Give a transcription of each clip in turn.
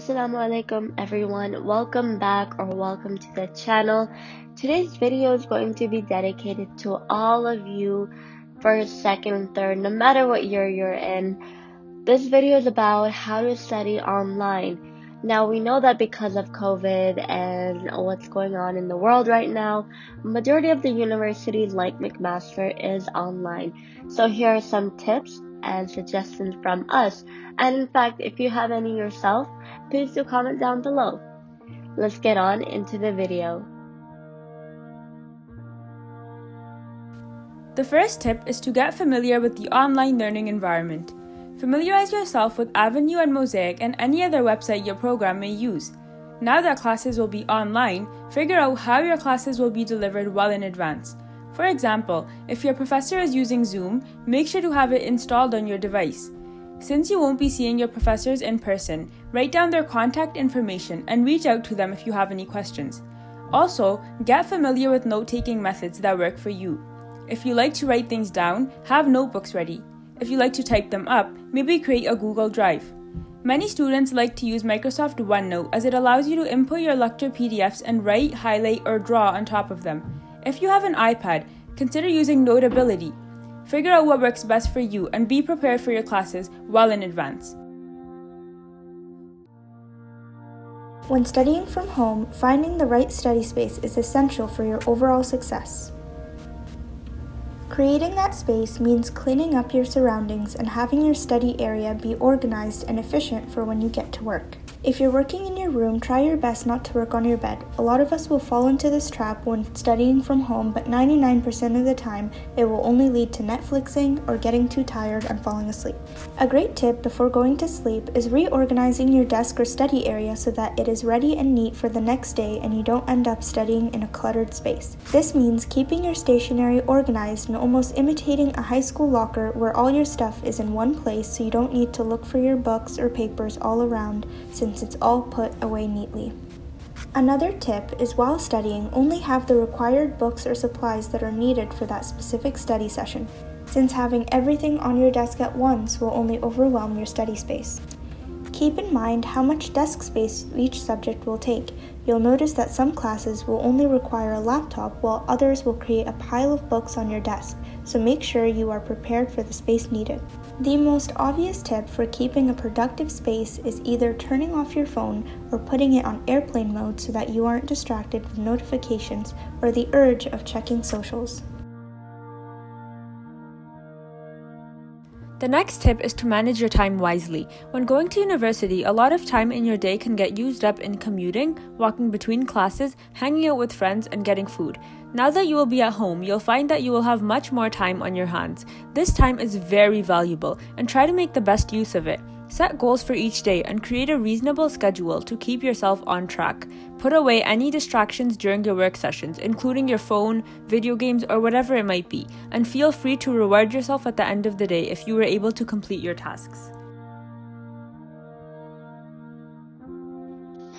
Assalamualaikum everyone, welcome back or welcome to the channel. Today's video is going to be dedicated to all of you first, second, and third, no matter what year you're in. This video is about how to study online. Now we know that because of COVID and what's going on in the world right now, majority of the universities like McMaster is online. So here are some tips and suggestions from us. And in fact, if you have any yourself, please do comment down below. Let's get on into the video. The first tip is to get familiar with the online learning environment. Familiarize yourself with Avenue and Mosaic and any other website your program may use. Now that classes will be online, figure out how your classes will be delivered well in advance. For example, if your professor is using Zoom, make sure to have it installed on your device. Since you won't be seeing your professors in person, write down their contact information and reach out to them if you have any questions. Also, get familiar with note-taking methods that work for you. If you like to write things down, have notebooks ready. If you like to type them up, maybe create a Google Drive. Many students like to use Microsoft OneNote as it allows you to input your lecture PDFs and write, highlight, or draw on top of them. If you have an iPad, consider using Notability. Figure out what works best for you and be prepared for your classes well in advance. When studying from home, finding the right study space is essential for your overall success. Creating that space means cleaning up your surroundings and having your study area be organized and efficient for when you get to work. If you're working in your room, try your best not to work on your bed. A lot of us will fall into this trap when studying from home, but 99% of the time, it will only lead to Netflixing or getting too tired and falling asleep. A great tip before going to sleep is reorganizing your desk or study area so that it is ready and neat for the next day and you don't end up studying in a cluttered space. This means keeping your stationery organized and almost imitating a high school locker where all your stuff is in one place so you don't need to look for your books or papers all around since it's all put away neatly. Another tip is while studying, only have the required books or supplies that are needed for that specific study session, since having everything on your desk at once will only overwhelm your study space. Keep in mind how much desk space each subject will take. You'll notice that some classes will only require a laptop while others will create a pile of books on your desk, so make sure you are prepared for the space needed. The most obvious tip for keeping a productive space is either turning off your phone or putting it on airplane mode so that you aren't distracted with notifications or the urge of checking socials. The next tip is to manage your time wisely. When going to university, a lot of time in your day can get used up in commuting, walking between classes, hanging out with friends, and getting food. Now that you will be at home, you'll find that you will have much more time on your hands. This time is very valuable, and try to make the best use of it. Set goals for each day and create a reasonable schedule to keep yourself on track. Put away any distractions during your work sessions, including your phone, video games, or whatever it might be, and feel free to reward yourself at the end of the day if you were able to complete your tasks.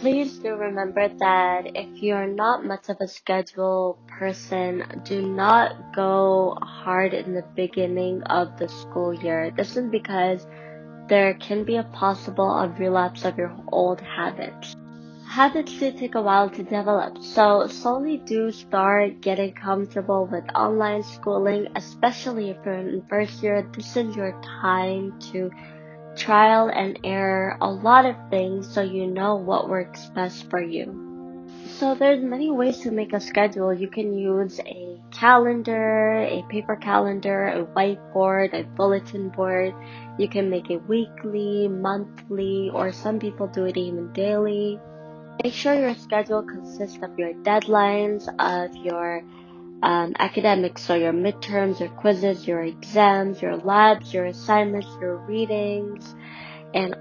Please do remember that if you're not much of a schedule person, do not go hard in the beginning of the school year. This is because there can be a possible relapse of your old habits. Habits do take a while to develop, so slowly do start getting comfortable with online schooling, especially if you're in first year. This is your time to trial and error a lot of things so you know what works best for you. So there's many ways to make a schedule. You can use a calendar, a paper calendar, a whiteboard, a bulletin board. You can make it weekly, monthly, or some people do it even daily. Make sure your schedule consists of your deadlines, of your academics, so your midterms, your quizzes, your exams, your labs, your assignments, your readings, and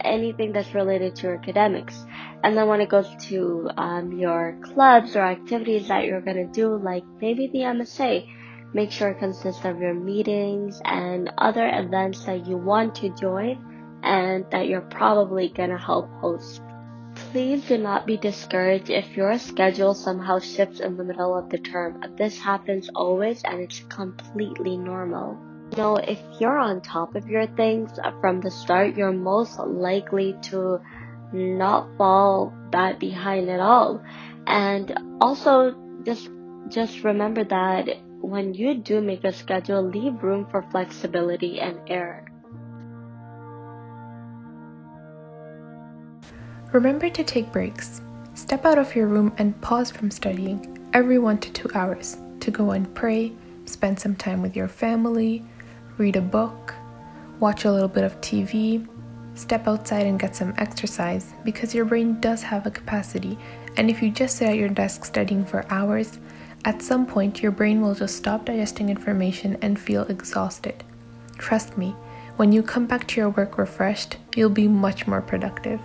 anything that's related to your academics. And then when it goes to your clubs or activities that you're going to do, like maybe the MSA, make sure it consists of your meetings and other events that you want to join and that you're probably going to help host. Please do not be discouraged if your schedule somehow shifts in the middle of the term. This happens always and it's completely normal. If you're on top of your things from the start, you're most likely to not fall that behind at all. And also just remember that when you do make a schedule, leave room for flexibility and error. Remember to take breaks. Step out of your room and pause from studying every 1 to 2 hours to go and pray, spend some time with your family, read a book, watch a little bit of TV, step outside and get some exercise, because your brain does have a capacity, and if you just sit at your desk studying for hours, at some point your brain will just stop digesting information and feel exhausted. Trust me, when you come back to your work refreshed, you'll be much more productive.